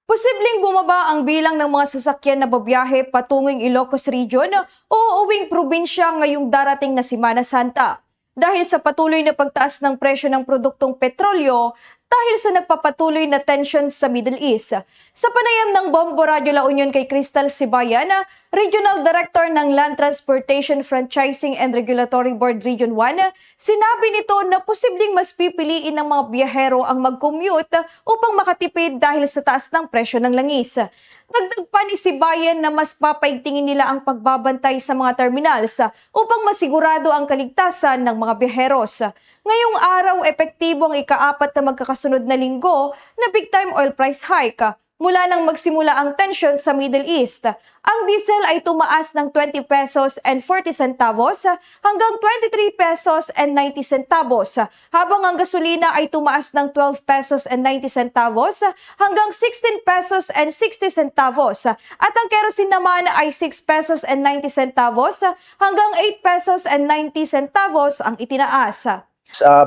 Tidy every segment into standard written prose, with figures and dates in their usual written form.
Posibleng bumaba ang bilang ng mga sasakyan na babiyahe patungong Ilocos Region o uuwing probinsya ngayong darating na Semana Santa. Dahil sa patuloy na pagtaas ng presyo ng produktong petrolyo dahil sa nagpapatuloy na tension sa Middle East. Sa panayam ng Bombo Radio La Union kay Crystal Sibayan, Regional Director ng Land Transportation Franchising and Regulatory Board Region 1, sinabi nito na posibleng mas pipiliin ng mga biyahero ang mag-commute upang makatipid dahil sa taas ng presyo ng langis. Dagdag pa ni Sibayan na mas papaigtingin nila ang pagbabantay sa mga terminals upang masigurado ang kaligtasan ng mga biyaheros. Ngayong araw, epektibo ang ika-4 na magkakasunod na linggo na big-time oil price hike. Mula nang magsimula ang tension sa Middle East, ang diesel ay tumaas ng 20 pesos and 40 centavos hanggang 23 pesos and 90 centavos, habang ang gasolina ay tumaas ng 12 pesos and 90 centavos hanggang 16 pesos and 60 centavos, at ang kerosene naman ay 6 pesos and 90 centavos hanggang 8 pesos and 90 centavos ang itinaas.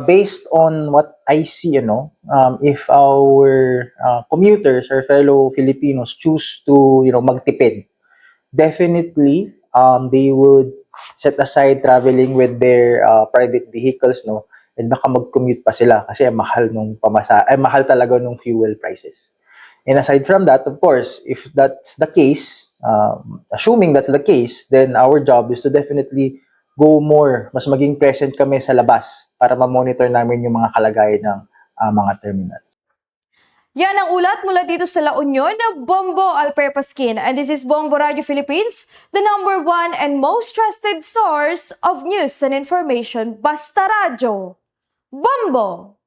Based on what I see, if our commuters or fellow Filipinos choose to, magtipid, definitely they would set aside traveling with their private vehicles, no, and baka mag-commute pa sila kasi mahal talaga nung fuel prices. And aside from that, of course, if that's the case, assuming that's the case, then our job is to definitely mas maging present kami sa labas para ma-monitor namin yung mga kalagayan ng mga terminals. Yan ang ulat mula dito sa La Union na Bombo Alperpaskin. And this is Bombo Radio Philippines, the #1 and most trusted source of news and information. Basta Radio. Bombo!